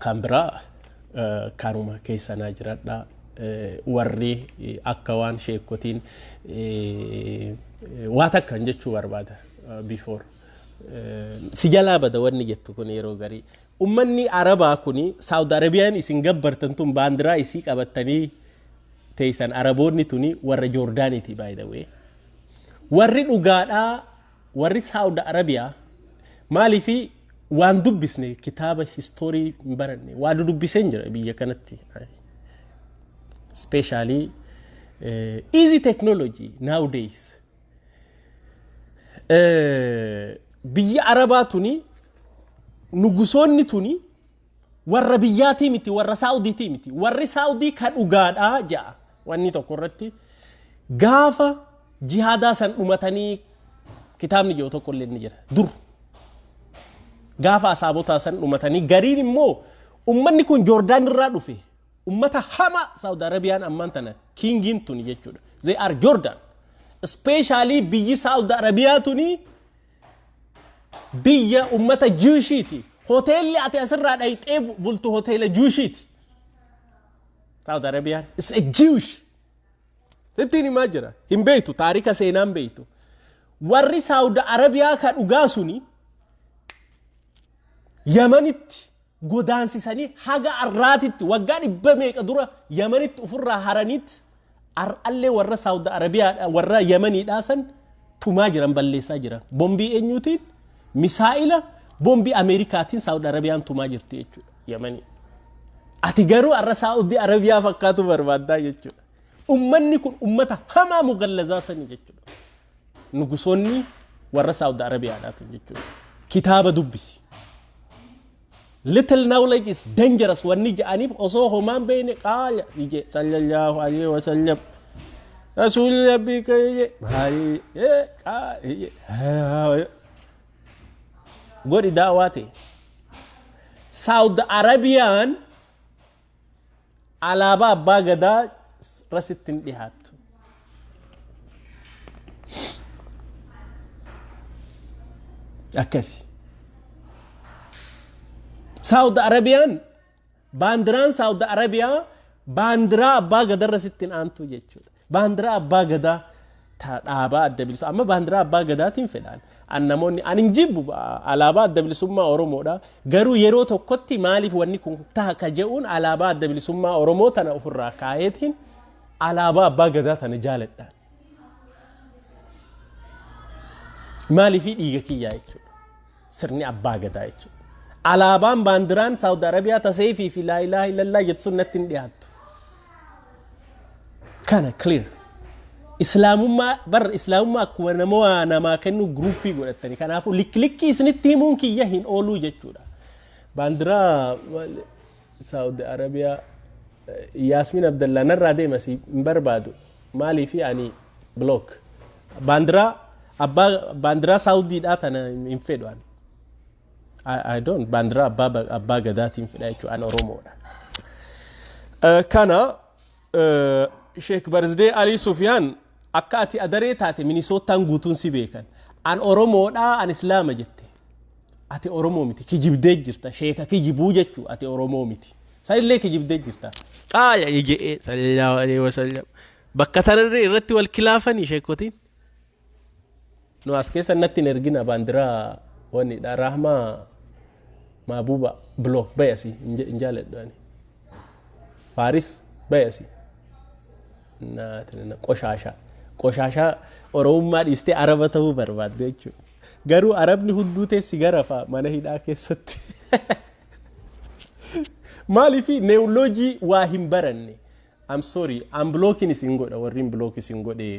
kan biraa kanuma keessanaa jiradha warri akka waan sheekotiin waa takkan jechuu barbaada before si jalaa bada wanni jettu kun yeroo garii ummanni arabaa kuni Saawud Arabiyaan isin gabbartan tun baandiraa isii qabattanii teessan araboonni tuni warra Joordaaniiti by the way warri dhugaadhaa warri Saawud Arabiyaa maalifi waan dubbisne kitaaba history baranne waan dubbisen jira biyya kanatti especially easy technology nowadays biyya arabaa tuni nugusoonni tuni warra biyyaatii miti warra Saawudiitii miti warri Saawudii kan dhugaadhaa ja'a wanni tokko irratti gaafa jihaadaa san dhumatanii kitaabni jiru tokko illee ni jira dur gaafa asaabotaa san dhumatanii gariin immoo ummanni kun Joordaan irraa dhufe ummata hama Saawud Arabiyaan ammaan tana kingiin tuni jechuudha they are Jordan especially biyyi Saawud Arabiyaa tuni biyya ummata Juushiiti hoteelli ati asirraa dhayxee bultu hoteela Juushiiti Saawud Arabiyaan is a Jewish sittiin himaa jira hin beeytu taarika seenaan beeytu warri Saawud Arabiyaa ka dhugaa suni Yamanitti godaansisanii haga arraatitti waggaa 100 meeqa dura Yamanitti ufurraa haranitti ar'allee warra Saawud Arabiyaa warra Yamaniidhaa san tumaa jiran balleessaa jiran bombii eenyuutiin misaa'ila bombii Ameerikaatiin Saawud Arabiyaan tumaa jirti jechuudha Yamanii ati garuu arra Saawud Arabiyaa fakkaatu barbaaddaa jechuudha ummanni kun ummata hamaa mugallazaa sanii jechuudha nugusoonni warra Saawud Arabiyaadhaatu jechuudha kitaaba dubbisi little knowledge is dangerous wanni ja'aniif osoo homaan beene qaala ije sallallahu alaihi wasallam rasul rabbi kaye godi daawate Saawud Arabiyaan alaabaa abbaa gadaa rasittin dhihaattu akkasi Saawud Arabiyaan baandiraan Saawud Arabiyaa baandiraa abbaa gadaa rasittin aantu jechuudha baandiraa abbaa gadaa dhaabaa adda bilisummaa amma baandiraa abbaa gadaatiin fedhan namoonni ani jibbu alaabaa adda bilisummaa Oromoodha garuu yeroo tokkotti maaliif wanni kun ta'a ka je'uun alaabaa adda bilisummaa Oromoo tana ofirraa kaayetiin alaabaa abbaa gadaa tana jaaladha maaliif dhiiga kiyyaa jechuudha sirni abbaa gadaa jechuudha alaabaan baandiraan Saudi Arabiyaa taseefii fi laa ilaaha illallah jettu sunnatti hin dhiyaattu kana clear Islamummaa bar Islamummaa akkuma namaa kennu groupii godhatanii kanaafu liklikki isinitti himuun kiyya hin ooluu jechuudha baandiraa Saudi Arabiyaa Yasmin Abdallah narraa deemasi hin barbaadu maaliif ani block baandiraa Saudiidhaa tana hin fedhu ani I don't baandiraa abbaa gadaatiin fedha jechuudha an Oromoodha kana Sheikh Barzadee Ali Sufyaan akka ati adaree taate Minisootaan guutuun si beekan an Oromoodha an Islaama jette ati Oromoo miti kijibdee jirta sheeka kijibuu jechuu ati Oromoo miti sanillee kijibdee jirta qaaya ijee sallallahu alaihi wasallam bakka tararree irratti wal kilaafanii sheekotiin no as keessa natti ergina baandiraa wani dha rahmaa maabuba block bayasi injaaladhaani Faris bayasi na qoshasha Oromummaa dhiistee Araba ta'uu barbaadde jechuudha garuu Arabni hudduu teessi garafa mana hidhaa keessatti maaliif neurology waa hin baranne I'm sorry I'm blocking isin godha warrin block isin godhe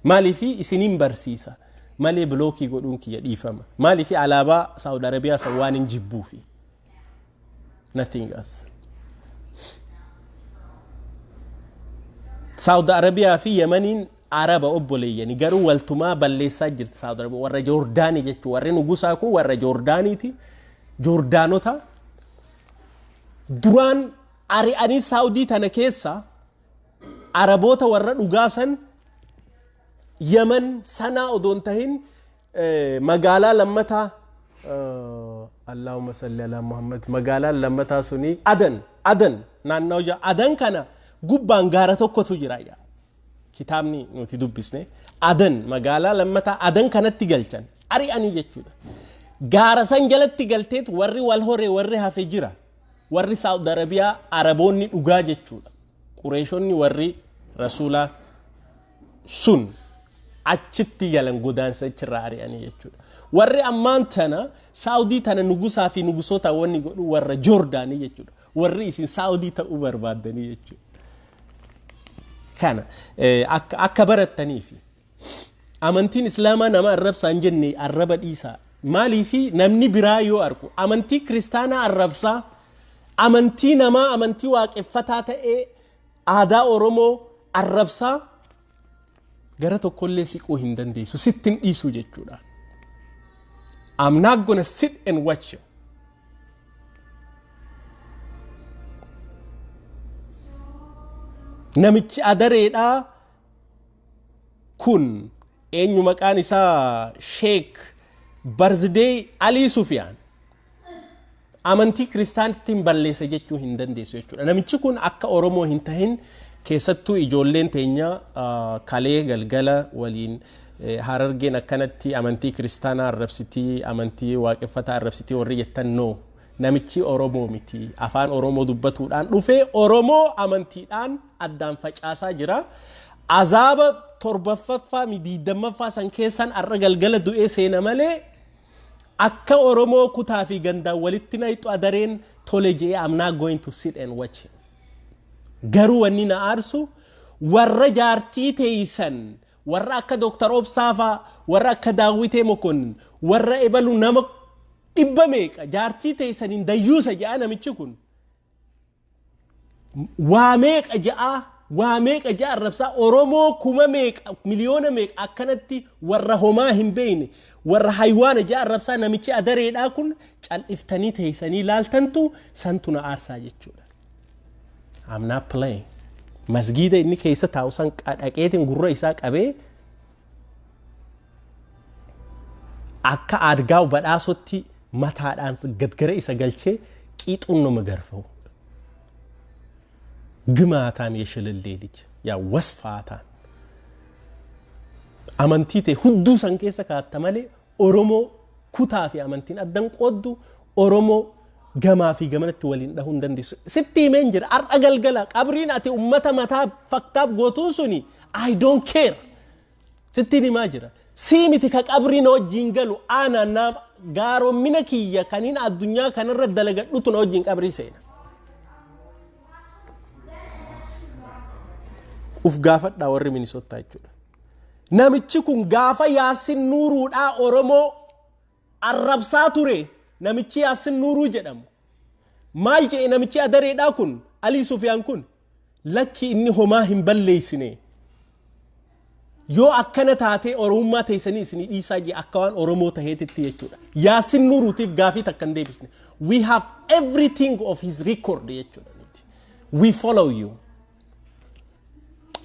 maaliif isinin barsiisa malee blockii godhuun kiyya dhiifama maaliif alaabaa Saudi Arabiyaa sawaan hin jibbuufi nothing else Saudi Arabiyaa fi Yemeniin Araba obboleeyyani garuu waltumaa balleessaa jirti Saudi Arabiyaa warra Jordaanii jechuun warri nugusaa kun warra Jordaaniiti Jordaanota duraan ari'anii Saudii tana keessa Araboota warra dhugaasan Yemen sanaa odoon tahin magaalaa lammataa Allahumma salli ala Muhammad magaalaa lammataa suni Adan naannoo jaa Adan kana gubbaan gaara tokkotu jira yaa kitaabni nuti dubbisne Adan magaalaa lammataa Adan kanatti galchan ari'anii jechuudha gaara san jalatti galteet warri wal horee warri hafe jira warri Saudi Arabiyaa Araboonni dhugaa jechuudha Qureeshonni warri Rasuulaa sun achitti galan godaansa achirraa ari'anii jechuudha warri ammaan tana Saudii tana nugusaa fi nugusoota wanni godhu warra Jordaanii jechuudha warri isin Saudii ta'uu barbaadanii jechuudha kana akka barattaniif amantiin Islaamaa nama arrabsaan jenne arraba dhiisaa maaliif namni biraa yoo arku amantii Kiristaanaa arrabsaa amantii namaa amantii waaqeffataa ta'ee aadaa Oromoo arrabsaa gara tokkollee siquu hin dandeessu sittin dhiisuu jechuudha I'm not gonna sit and watch you namichi adareedha kun eenyu maqaan isaa Sheikh Barzadee Ali Sufyaan amantii Kiristaantiin balleessa jechuu hin dandeessu jechuudha namichi kun akka Oromoo hin tahin keessattuu ijoolleen teenya kalee galgala waliin Harargeen akkanatti amantii Kiristaanaa arrabsitii amantii waaqeffataa arrabsitii warri jettan no namichi Oromoo miti afaan Oromoo dubbatuudhaan dhufee Oromoo amantiidhaan addaan facaasaa jira azaaba torbaffaa midiidammaffaa san keessan arra galgala du'ee seena malee akka Oromoo kutaa fi gandaan walitti nayxu adareen tole jee I'm not going to sit and watch him garuu wanni na aarsu warra jaartii teeysan warra akka Dr. Obsaafa warra akka Daawitee Mokonnin warra ebalu nama dhibba meeqa jaartii teeysaniin dayyuusa ja'a namichi kun waa meeqa ja'a arrabsaa Oromoo kuma meeqa miliyoona meeqa akkanatti warra homaa hin beeyne warra haywaana ja'a arrabsaa namichi adareedhaa kun cal'iftanii teeysanii laaltantu santu na aarsaa jechuudha I'm not playing masgiida inni keessa taa'u san dhaqeetiin gurra isaa qabee akka aadgaa badhaasotti mataadhaan gadgara isa galchee qiixuun nama garfa'u ግማታም የሽልሌ ልጅ ያ ወስፋታ amantii hudduu san keessa kaatta malee Oromoo kutaa fi amantiin addan qooddu Oromoo gamaa fi gamanatti waliin dhahuu hin dandeessu. Sitti himeen jira har'a galgala qabriin ati ummata mataa faktaaf gootuun suni I don't care. Sitti himaa jira. Siimiti ka qabriin wajjin galu ana nama gaaromina kiyya kaniin addunyaa kanarra dalagadhutu na wajjin qabrii seena. Uf gaafadhaa warri Minisootaa jechuudha. Namichi kun gaafa Yaasin Nuuruudhaa Oromoo arrabsaa ture. Namichi Yaasin Nuuruu jedhamu. Maal jedhe namichi adareedhaa kun Alii Sufiyaan kun lakki inni homaa hin balleessine. Yoo akkana taatee Oromummaa teessanii isinii dhiisaa jee akka waan Oromoo taheetitti jechuudha. Yaasin Nuuruutiif gaafii takka hin deebisne. We have everything of his record jechuudha. We follow you.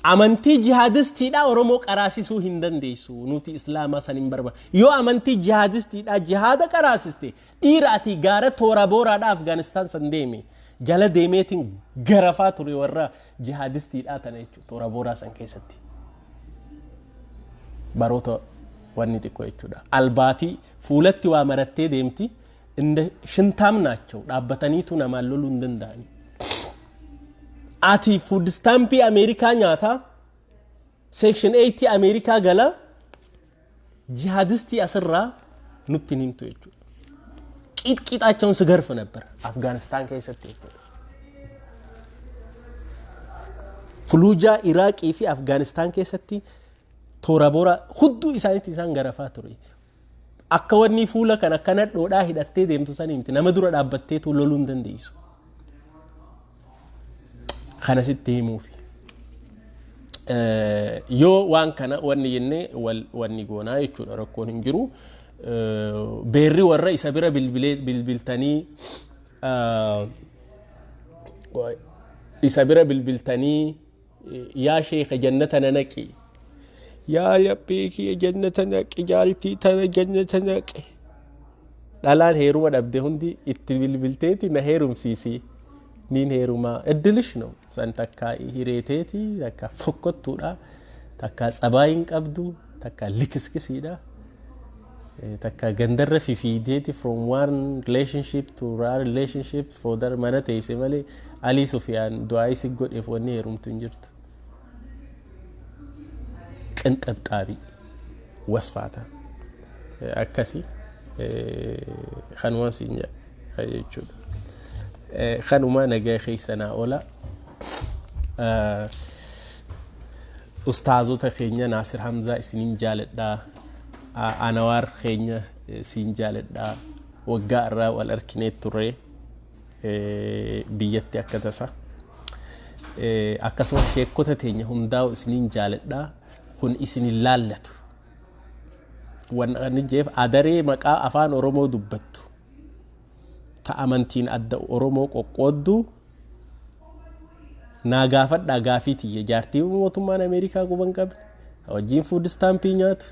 Amantii jihadistiidhaa Oromoo qaraasisuu hin dandeessu. Nuti Islaamaa san hin barbaadu. Yoo amantii jihadistiidhaa jihada qaraasiste dhiira ati gaara toora booraadhaa Afgaanistaan san deeme jala deemeetiin garafaa ture warra jihadistiidhaa tana jechuudha toora booraa san keessatti. Baroota wanni xiqqoo jechuudha. Albaatii fuulatti waa marattee deemti inda shintaam naachoo dhaabbataniitu namaan loluu hin danda'ani. Ati food stampi Amerikaa nyaata section 80 Amerikaa gala jihadisti asirraa nutti nimtu jechuudha. Qixqixaachon sigarfa nabbar Afgaanistaan keessatti jechuudha. Fuluujaa Iraaqii fi Afgaanistaan keessatti toora boora hudduu isaaniitti isaan garafaa ture. Akka wanni fuula kan akkana dhoodhaa hidhattee deemtu sanii miti nama dura dhaabbatteetu loluu hin dandeessu. Kana sitti himuufi. Yoo waan kana wanni jennee wanni goonaa jechuudha rakkoon hin jiru. Beerri warra isa bira bilbiltanii isa bira bilbiltanii yaa sheekha jannata naqi yaa labbii kiyya jannata naqi jaaltii tana jannata naqi dhalaan heeruma dhabde hundi itti bilbilteeti na heerumsiisii nin heeruma eddilish no san takka hireeteeti takka fokkottuudha takka tsabaayin qabdu takka likiskisiidha takka gandarra fifiideeti from one relationship to another relationship for dar mana teesse malee Ali Sufiyaan du'aa si godheef wanni heerumtu hin jirtu. Qinxabxaabii wasfaata akkasi khanuma siin jechuudha. Khanuma nagaa keessanaa oola. Ustaazota keenya Naasir Hamzaa isiniin jaaladhaa. Anawar keenya siin jaaladhaa. Waggaa irraa wal arkinee turre. Biyyatti akka tasa akkasuma sheekota teenya hundaa'u isiniin jaaladhaa kun isinin laallatu wanni jeef adaree maqaa afaan Oromoo dubbattu ta amantiin adda Oromoo qoqqooddu naa gaafadhaa gaafii tiyya jaartii mootummaan Ameerikaa guban qabne wajjiin food stampii nyaatu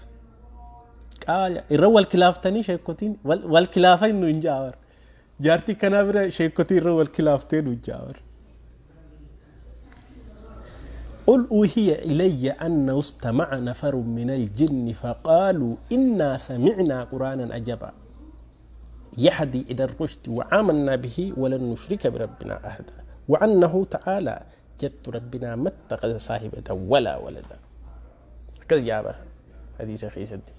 qaala irra wal kilaaftanii sheekotiin wal kilaafan nu hin jaawar جارتي كنابرة شيكوتي الرول كلافتين وجاور قل أوحي إلي أنه استمع نفر من الجن فقالوا إنا سمعنا قرآنا عجبا يهدي إلى الرشد وآمنا به ولن نشرك بربنا أحدا وأنه تعالى جد ربنا ما اتخذ صاحبة ولا ولدا كذا جابر حديث خيسدي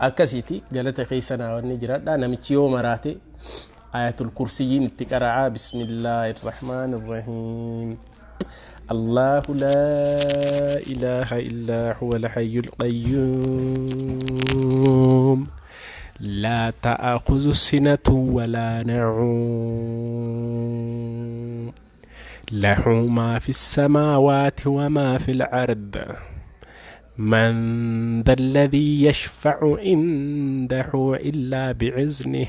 أكسيتي قالت خيسنا والنجرات أنا متيو مراتي آية الكرسيين التقرعة بسم الله الرحمن الرحيم الله لا إله إلا هو الحي القيوم لا تأخذ سنة ولا نعوم له ما في السماوات وما في الأرض من ذا الذي يشفع عنده إلا بإذنه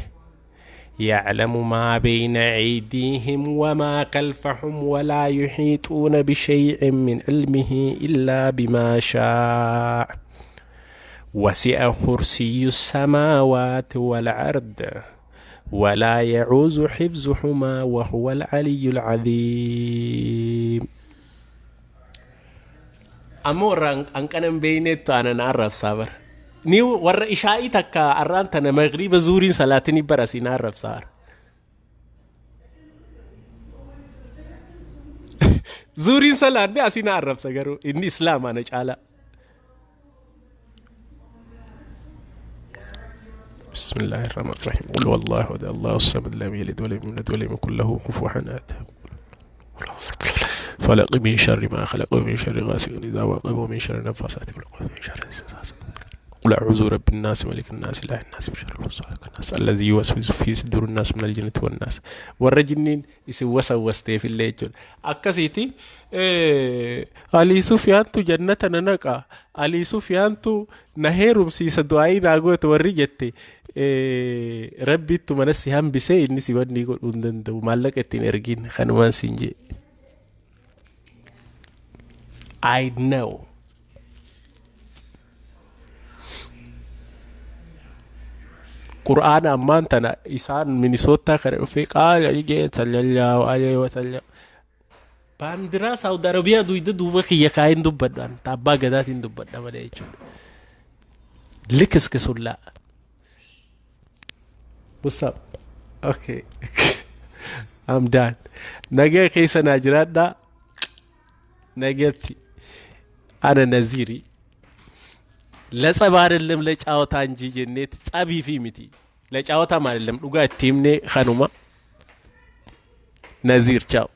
يعلم ما بين أيديهم وما خلفهم ولا يحيطون بشيء من علمه إلا بما شاء وسع كرسي السماوات والأرض ولا يعوز حفظهما وهو العلي العظيم أما ورا أنكنا بينت أنا نعرف صابر نيو ورا إشاعي تكا أران تنا مغرب زورين سلاتني براسي نعرف صار زورين سلاتني أسي نعرف سجرو إني إسلام أنا جالا بسم الله الرحمن الرحيم قل والله أحد الله الصمد لم يلد ولم يولد ولم يكن له كفوا أحد فلق من شر ما خلق ومن شر غاسق إذا وقب ومن شر النفاثات في العقد ومن شر قل أعوذ برب الناس ملك الناس إله الناس من شر الوسواس الناس الذي يوسوس في صدور الناس من الجنة والناس والرجنين يسوس في الليل أكسيتي علي سفيان تو جنة ننقى علي سفيان تو نهيرم سيس دعائي ناقوت ورجتي ربي تو منسي هم بسي إني سيبني قول أندن دو مالك التنرجين خنوان سنجي I know قرآن أمان تنا إنسان مينيسوتا كره في قال يجي تللا وأجي وتللا باندرا سعودي عربية دويد دوبا كي يكاين دوبدان تابا قداتين دوبدان ما دايجون لكس كسولا what's up okay I'm done نجا كيسا ناجرات دا نجتي أنا نزيري لا صبار اللهم لا تعاوتا انجي جنيت صابي في متي لا تعاوتا مال اللهم دوغا تيمني خانوما نزير تشاو